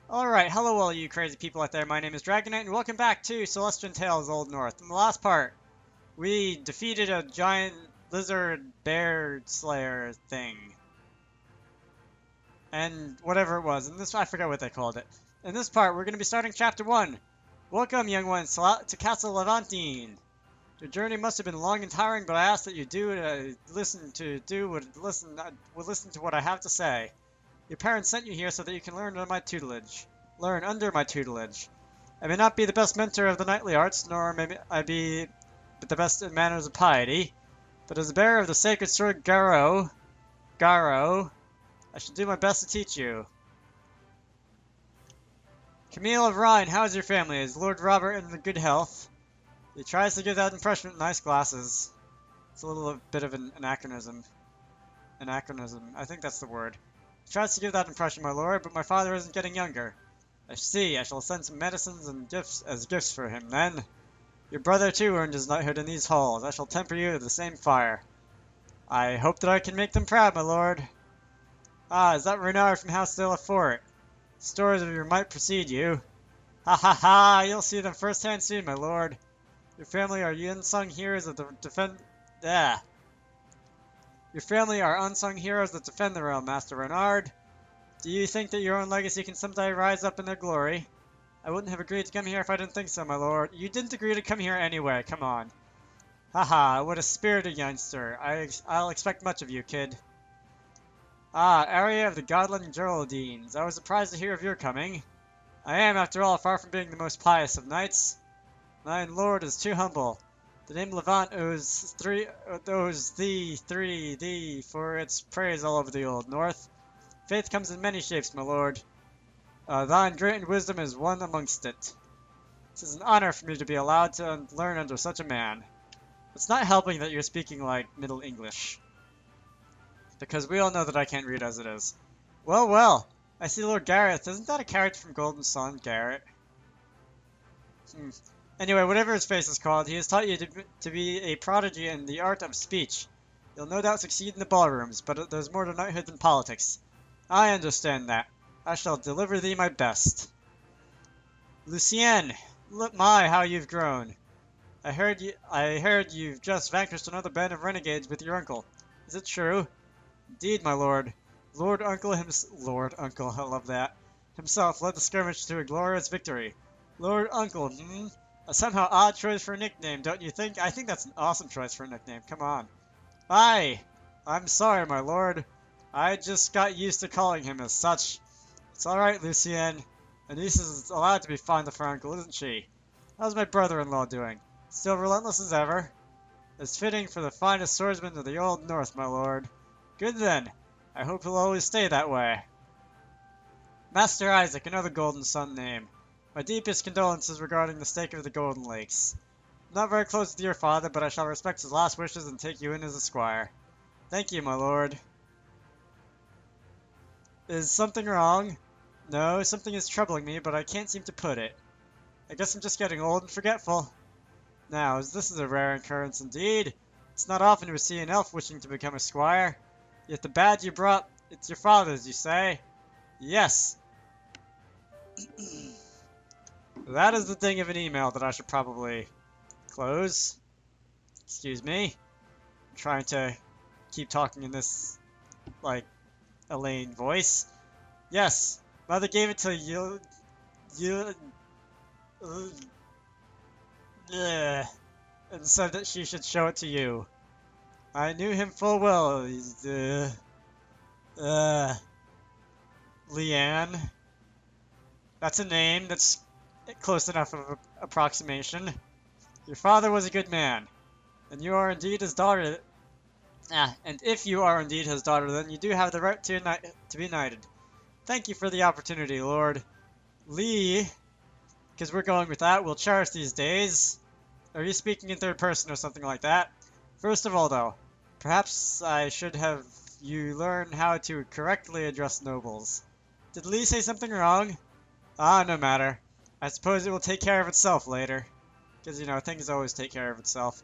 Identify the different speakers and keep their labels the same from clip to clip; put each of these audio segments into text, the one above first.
Speaker 1: Alright, hello all you crazy people out there, my name is Dragonite, and welcome back to Celestian Tales Old North. In the last part, we defeated a giant lizard bear slayer thing. And whatever it was, I forgot what they called it. In this part, we're going to be starting Chapter 1. Welcome, young ones, to Castle Levantine. Your journey must have been long and tiring, but I ask that you listen to what I have to say. Your parents sent you here so that you can learn under my tutelage. I may not be the best mentor of the knightly arts, nor may I be the best in manners of piety, but as a bearer of the sacred sword Garo, I shall do my best to teach you. Camille of Rhine, how is your family? Is Lord Robert in good health? He tries to give that impression with nice glasses. It's a little bit of an anachronism. I think that's the word. He tries to give that impression, my lord, but my father isn't getting younger. I see. I shall send some medicines and gifts for him, then. Your brother, too, earned his knighthood in these halls. I shall temper you with the same fire. I hope that I can make them proud, my lord. Ah, is that Renard from House de la Fort? Stories of your might precede you. Ha ha ha! You'll see them firsthand soon, my lord. Your family are unsung heroes of the Your family are unsung heroes that defend the realm, Master Renard. Do you think that your own legacy can someday rise up in their glory? I wouldn't have agreed to come here if I didn't think so, my lord. You didn't agree to come here anyway, come on. Haha, what a spirited youngster. I'll expect much of you, kid. Ah, area of the Godland Geraldines. I was surprised to hear of your coming. I am, after all, far from being the most pious of knights. Mine lord is too humble. The name Levant owes thee for its praise all over the old north. Faith comes in many shapes, my lord. Thine great wisdom is one amongst it. It is an honor for me to be allowed to learn under such a man. It's not helping that you're speaking like Middle English. Because we all know that I can't read as it is. Well, well. I see Lord Gareth. Isn't that a character from Golden Sun, Garrett? Anyway, whatever his face is called, he has taught you to be a prodigy in the art of speech. You'll no doubt succeed in the ballrooms, but there's more to knighthood than politics. I understand that. I shall deliver thee my best. Lucien, look how you've grown. I heard you've just vanquished another band of renegades with your uncle. Is it true? Indeed, my lord. Lord Uncle, I love that. Himself led the skirmish to a glorious victory. Lord Uncle, a somehow odd choice for a nickname, don't you think? I think that's an awesome choice for a nickname, come on. Aye, I'm sorry, my lord. I just got used to calling him as such. It's alright, Lucien. Anise is allowed to be fond of her uncle, isn't she? How's my brother-in-law doing? Still relentless as ever? It's fitting for the finest swordsman of the old north, my lord. Good then. I hope he'll always stay that way. Master Isaac, another Golden Sun name. My deepest condolences regarding the stake of the Golden Lakes. I'm not very close to your father, but I shall respect his last wishes and take you in as a squire. Thank you, my lord. Is something wrong? No, something is troubling me, but I can't seem to put it. I guess I'm just getting old and forgetful. Now, this is a rare occurrence indeed. It's not often we see an elf wishing to become a squire. Yet the badge you brought, it's your father's, you say? Yes. That is the thing of an email that I should probably close. Excuse me. I'm trying to keep talking in this, like, Elaine voice. Yes, mother gave it to you, and said that she should show it to you. I knew him full well. He's, Leanne. That's a name. That's close enough of an approximation. Your father was a good man, and you are indeed his daughter. And if you are indeed his daughter, then you do have the right to be knighted. Thank you for the opportunity, Lord. Lee, because we're going with that, we'll cherish these days. Are you speaking in third person or something like that? First of all, though, perhaps I should have you learn how to correctly address nobles. Did Lee say something wrong? Ah, no matter. I suppose it will take care of itself later. Because, you know, things always take care of itself.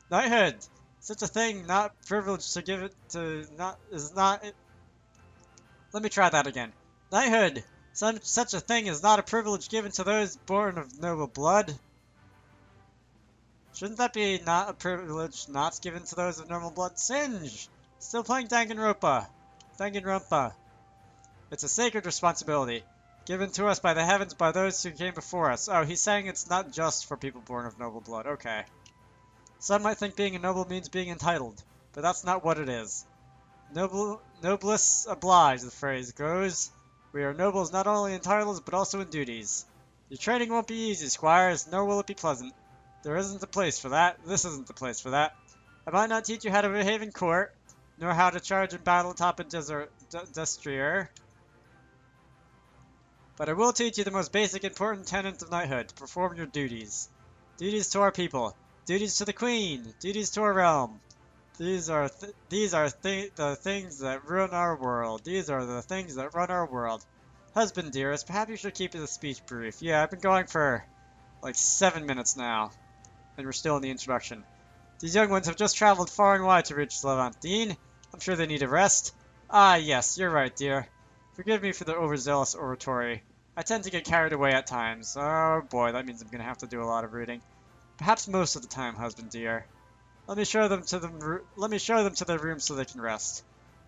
Speaker 1: Knighthood! Such a thing, not privileged to give it to, is not... Let me try that again. Knighthood! Such a thing is not a privilege given to those born of noble blood. Shouldn't that be not a privilege not given to those of normal blood? Singe! Still playing Danganronpa. Danganronpa. It's a sacred responsibility, given to us by the heavens by those who came before us. Oh, he's saying it's not just for people born of noble blood. Okay. Some might think being a noble means being entitled, but that's not what it is. Noblesse oblige, the phrase goes. We are nobles not only in titles, but also in duties. Your training won't be easy, squires, nor will it be pleasant. There isn't a place for that. This isn't the place for that. I might not teach you how to behave in court, nor how to charge in battle atop a destrier, but I will teach you the most basic important tenet of knighthood, to perform your duties. Duties to our people. Duties to the queen. Duties to our realm. The things that run our world. These are the things that run our world. Husband, dearest, perhaps you should keep the speech brief. Yeah, I've been going for like 7 minutes now, and we're still in the introduction. These young ones have just traveled far and wide to reach Levantine. I'm sure they need a rest. Ah, yes, you're right, dear. Forgive me for the overzealous oratory. I tend to get carried away at times. Oh boy, that means I'm gonna have to do a lot of reading. Perhaps most of the time, husband dear. Let me show them to their rooms so they can rest.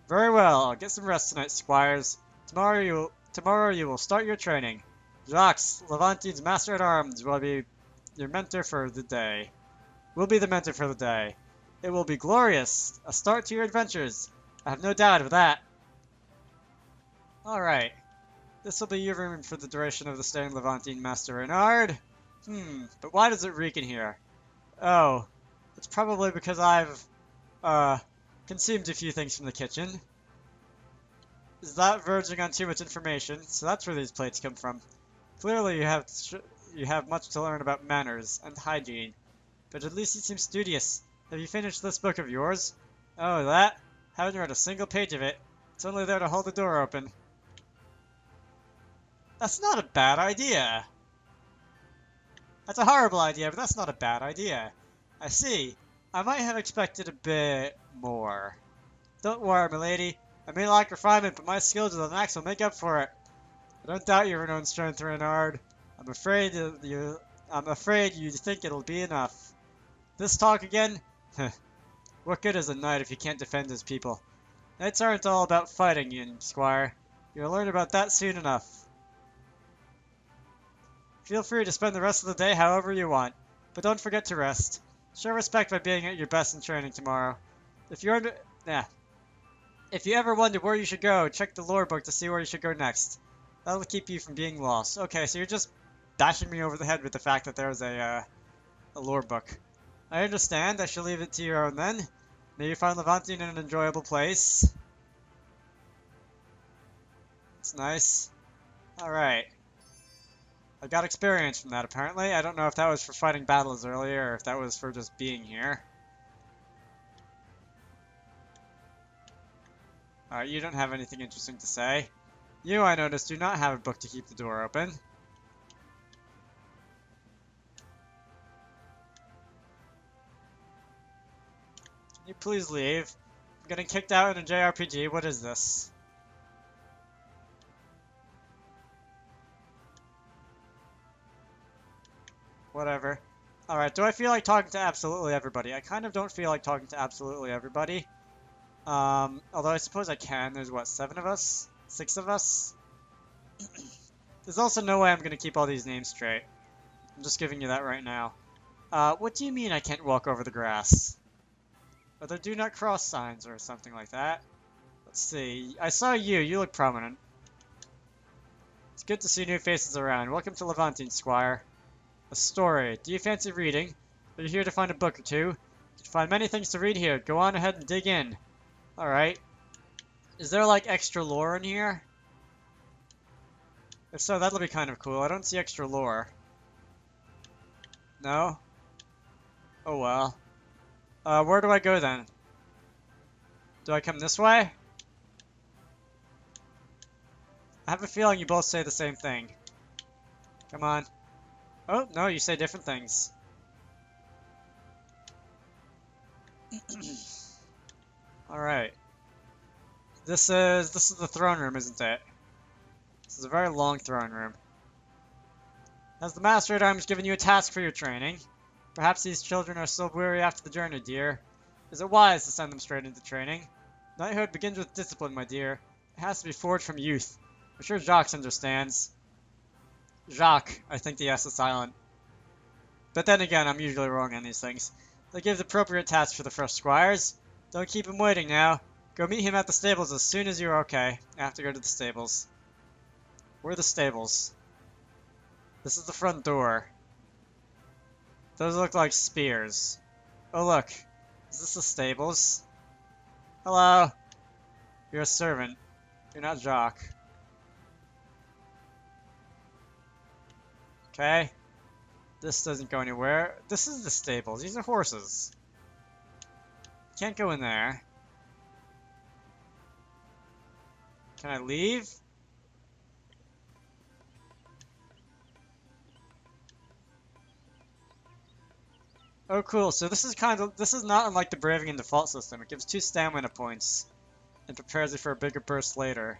Speaker 1: Very well, I'll get some rest tonight, squires. Tomorrow you will start your training. Jacques, Levantine's master-at-arms, will be your mentor for the day. Will be the mentor for the day. It will be glorious, a start to your adventures. I have no doubt of that. Alright. This will be your room for the duration of the stay in Levantine, Master Reynard. But why does it reek in here? Oh, it's probably because I've, consumed a few things from the kitchen. Is that verging on too much information? So that's where these plates come from. Clearly you have much to learn about manners and hygiene. But at least you seem studious. Have you finished this book of yours? Oh, that? Haven't read a single page of it. It's only there to hold the door open. That's not a bad idea. That's a horrible idea, but that's not a bad idea. I see. I might have expected a bit more. Don't worry, milady. I may lack refinement, but my skills with an axe will make up for it. I don't doubt your own strength, Reynard. I'm afraid you think it'll be enough. This talk again? What good is a knight if he can't defend his people? Knights aren't all about fighting, young squire. You'll learn about that soon enough. Feel free to spend the rest of the day however you want, but don't forget to rest. Show respect by being at your best in training tomorrow. If you ever wonder where you should go, check the lore book to see where you should go next. That'll keep you from being lost. Okay, so you're just bashing me over the head with the fact that there's a lore book. I understand. I shall leave it to your own then. May you find Levantine an enjoyable place. It's nice. Alright. I got experience from that, apparently. I don't know if that was for fighting battles earlier, or if that was for just being here. Alright, you don't have anything interesting to say. You, I notice, do not have a book to keep the door open. Can you please leave? I'm getting kicked out in a JRPG. What is this? Whatever. Alright, do I feel like talking to absolutely everybody? I kind of don't feel like talking to absolutely everybody. Although I suppose I can. There's what, 7 of us? 6 of us? There's also no way I'm gonna keep all these names straight. I'm just giving you that right now. What do you mean I can't walk over the grass? Are there do not cross signs or something like that? Let's see. I saw you. You look prominent. It's good to see new faces around. Welcome to Levantine, Squire. A story. Do you fancy reading? Are you here to find a book or two? You can find many things to read here. Go on ahead and dig in. Alright. Is there like extra lore in here? If so, that'll be kind of cool. I don't see extra lore. No? Oh well. Where do I go then? Do I come this way? I have a feeling you both say the same thing. Come on. Oh, no, you say different things. Alright. This is the throne room, isn't it? This is a very long throne room. Has the Master at Arms given you a task for your training? Perhaps these children are still weary after the journey, dear. Is it wise to send them straight into training? Knighthood begins with discipline, my dear. It has to be forged from youth. I'm sure Jacques understands. Jacques, I think the S is silent. But then again, I'm usually wrong on these things. They give the appropriate tasks for the fresh squires. Don't keep him waiting now. Go meet him at the stables as soon as you're okay. I have to go to the stables. Where are the stables? This is the front door. Those look like spears. Oh look. Is this the stables? Hello. You're a servant. You're not Jacques. Okay. This doesn't go anywhere. This is the stables. These are horses. Can't go in there. Can I leave? Oh cool, so this is not unlike the Braving in Default system. It gives 2 stamina points and prepares you for a bigger burst later.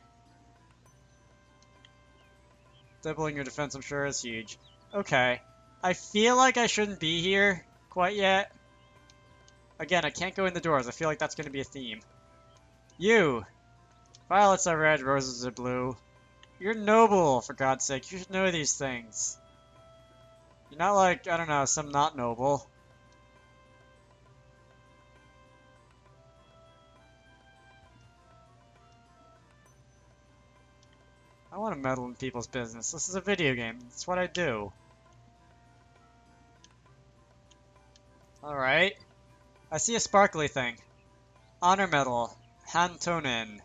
Speaker 1: Doubling your defense, I'm sure, is huge. Okay. I feel like I shouldn't be here quite yet. Again, I can't go in the doors. I feel like that's going to be a theme. You! Violets are red, roses are blue. You're noble, for God's sake. You should know these things. You're not like, I don't know, some not noble. I want to meddle in people's business. This is a video game. That's what I do. Alright. I see a sparkly thing. Honor medal. Hantonin.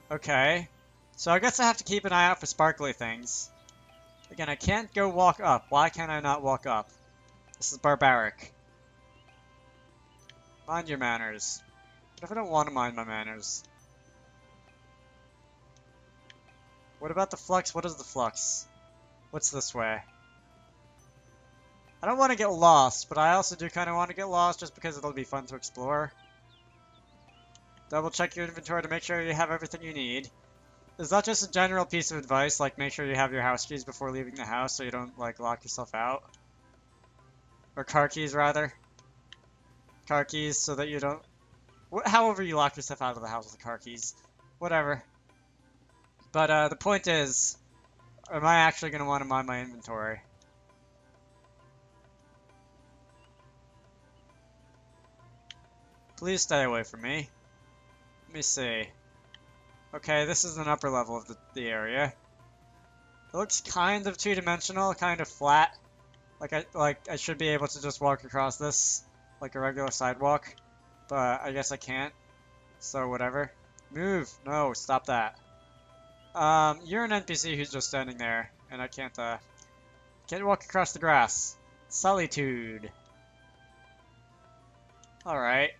Speaker 1: Okay. So I guess I have to keep an eye out for sparkly things. Again, I can't go walk up. Why can't I not walk up? This is barbaric. Mind your manners. What if I don't want to mind my manners? What about the flux? What is the flux? What's this way? I don't want to get lost, but I also do kind of want to get lost just because it'll be fun to explore. Double check your inventory to make sure you have everything you need. Is that just a general piece of advice, like make sure you have your house keys before leaving the house so you don't, like, lock yourself out? Or car keys, rather. Car keys so that you don't... However you lock yourself out of the house with the car keys. Whatever. But, the point is, am I actually going to want to mind my inventory? Please stay away from me. Let me see. Okay, this is an upper level of the area. It looks kind of two-dimensional, kind of flat. Like I should be able to just walk across this like a regular sidewalk, but I guess I can't. So whatever. Move! No, stop that. You're an NPC who's just standing there, and I can't walk across the grass. Solitude. Alright.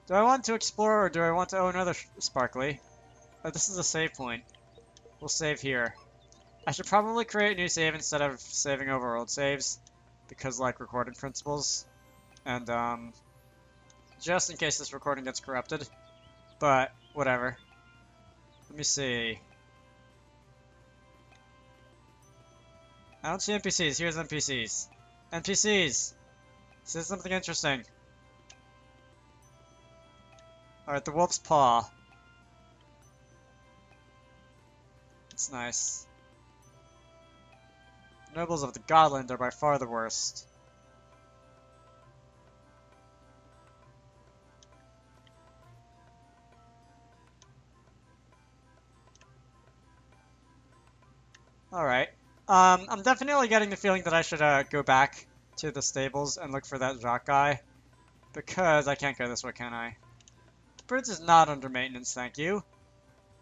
Speaker 1: Do I want to explore, or do I want to... Oh, another sparkly. Oh, this is a save point. We'll save here. I should probably create a new save instead of saving over old saves, because, like, recording principles. And, just in case this recording gets corrupted. But, whatever. Let me see. I don't see NPCs. Here's NPCs. NPCs! This is something interesting. Alright, the wolf's paw. It's nice. The nobles of the Godland are by far the worst. Alright. I'm definitely getting the feeling that I should go back to the stables and look for that Jacques guy. Because I can't go this way, can I? The bridge is not under maintenance, thank you.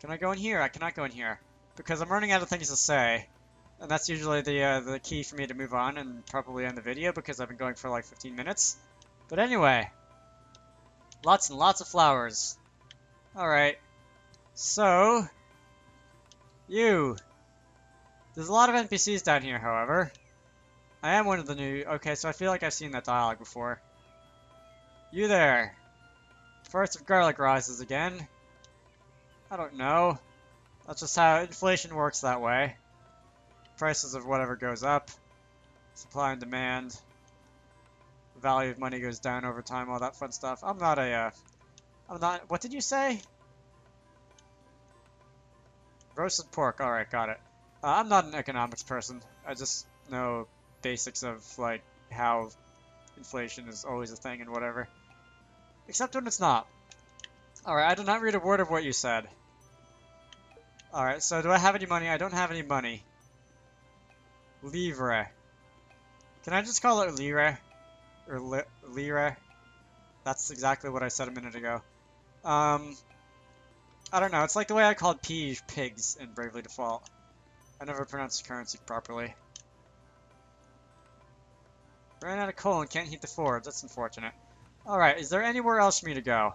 Speaker 1: Can I go in here? I cannot go in here. Because I'm running out of things to say. And that's usually the key for me to move on and probably end the video because I've been going for like 15 minutes. But anyway. Lots and lots of flowers. Alright. So. You. There's a lot of NPCs down here, however. I am one of the new... Okay, so I feel like I've seen that dialogue before. You there. Forest of Garlic rises again. I don't know. That's just how inflation works that way. Prices of whatever goes up. Supply and demand. The value of money goes down over time, all that fun stuff. I'm not, what did you say? Roasted pork, alright, got it. I'm not an economics person. I just know basics of, like, how inflation is always a thing and whatever. Except when it's not. Alright, I did not read a word of what you said. Alright, so do I have any money? I don't have any money. Livre. Can I just call it lire? Or lire? That's exactly what I said a minute ago. I don't know, it's like the way I called pigs in Bravely Default. I never pronounced the currency properly. Ran out of coal and can't heat the forge, that's unfortunate. Alright, is there anywhere else for me to go?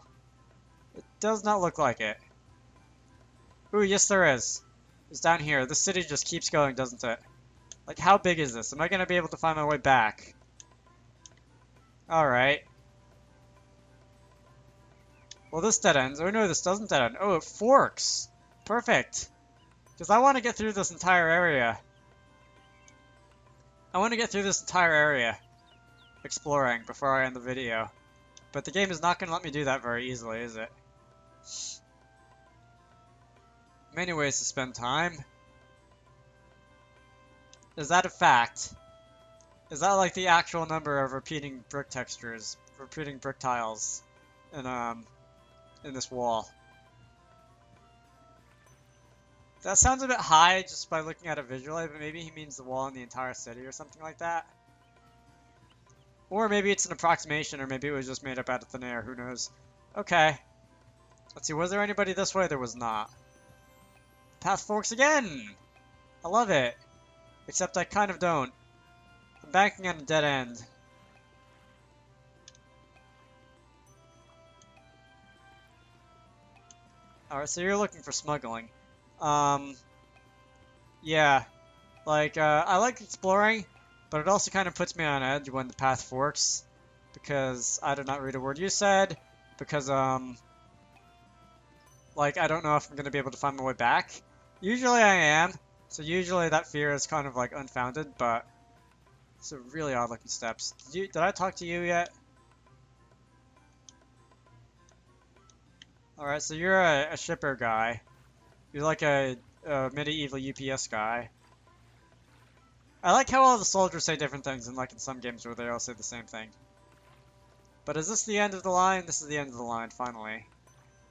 Speaker 1: It does not look like it. Ooh, yes there is. It's down here. The city just keeps going, doesn't it? Like, how big is this? Am I gonna be able to find my way back? Alright. Well, this dead ends. Oh no, this doesn't dead end. Oh, it forks! Perfect! Because I want to get through this entire area. I want to get through this entire area. Exploring before I end the video. But the game is not going to let me do that very easily, is it? Many ways to spend time. Is that a fact? Is that like the actual number of repeating brick textures, repeating brick tiles in this wall? That sounds a bit high just by looking at it visually, but maybe he means the wall in the entire city or something like that. Or maybe it's an approximation, or maybe it was just made up out of thin air, who knows. Okay. Let's see, was there anybody this way? There was not. Path forks again! I love it. Except I kind of don't. I'm banking on a dead end. Alright, so you're looking for smuggling. Yeah. Like, I like exploring, but it also kind of puts me on edge when the path forks. Because I did not read a word you said. Because, like, I don't know if I'm going to be able to find my way back. Usually I am. So usually that fear is kind of, like, unfounded, but it's a really odd looking steps. Did I talk to you yet? Alright, so you're a shipper guy. You're like a medieval UPS guy. I like how all the soldiers say different things, and like in some games where they all say the same thing. But is this the end of the line? This is the end of the line, finally.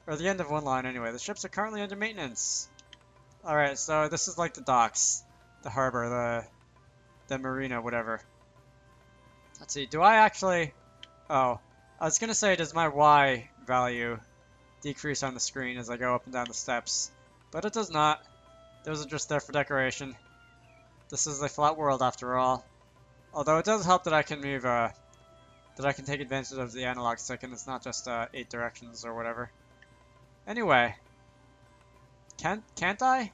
Speaker 1: Or the end of one line, anyway. The ships are currently under maintenance. Alright, so this is like the docks. The harbor, the marina, whatever. Let's see, do I actually... Oh, I was gonna say, does my Y value decrease on the screen as I go up and down the steps? But it does not. Those are just there for decoration. This is a flat world after all. Although it does help that I can move, that I can take advantage of the analog stick and it's not just 8 directions or whatever. Anyway. Can't I?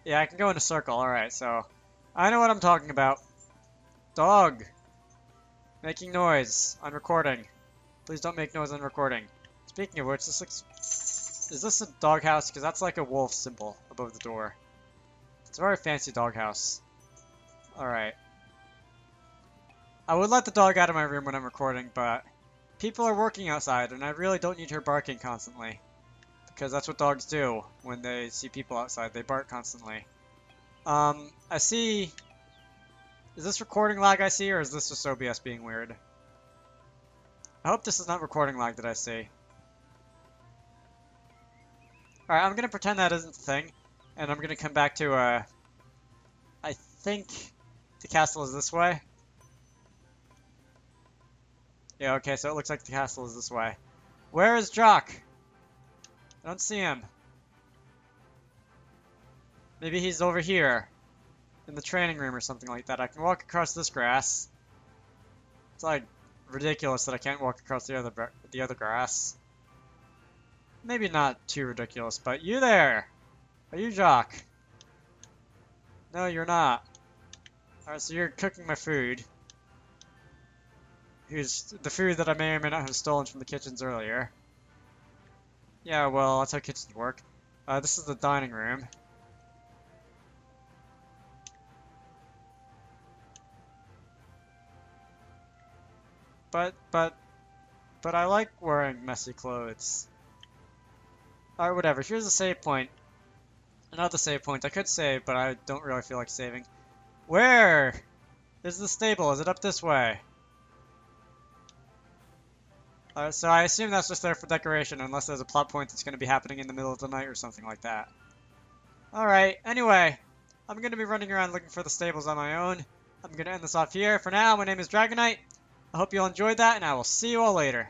Speaker 1: Yeah, I can go in a circle, alright, so I know what I'm talking about. Dog! Making noise on recording. Please don't make noise on recording. Speaking of which, this looks... Is this a doghouse? Because that's like a wolf symbol above the door. It's a very fancy doghouse. Alright. I would let the dog out of my room when I'm recording, but people are working outside, and I really don't need her barking constantly. Because that's what dogs do when they see people outside. They bark constantly. I see... Is this recording lag I see, or is this just OBS being weird? I hope this is not recording lag that I see. Alright, I'm gonna pretend that isn't the thing, and I'm gonna come back to, I think the castle is this way. Yeah, okay, so it looks like the castle is this way. Where is Jock? I don't see him. Maybe he's over here, in the training room or something like that. I can walk across this grass. It's like ridiculous that I can't walk across the other grass. Maybe not too ridiculous, but you there! Are you Jock? No, you're not. Alright, so you're cooking my food. Here's the food that I may or may not have stolen from the kitchens earlier. Yeah, well, that's how kitchens work. This is the dining room. But I like wearing messy clothes. Alright, whatever. Here's a save point. Another save point. I could save, but I don't really feel like saving. Where is the stable? Is it up this way? So I assume that's just there for decoration, unless there's a plot point that's going to be happening in the middle of the night or something like that. Alright, anyway, I'm going to be running around looking for the stables on my own. I'm going to end this off here. For now, my name is Dragonite. I hope you all enjoyed that, and I will see you all later.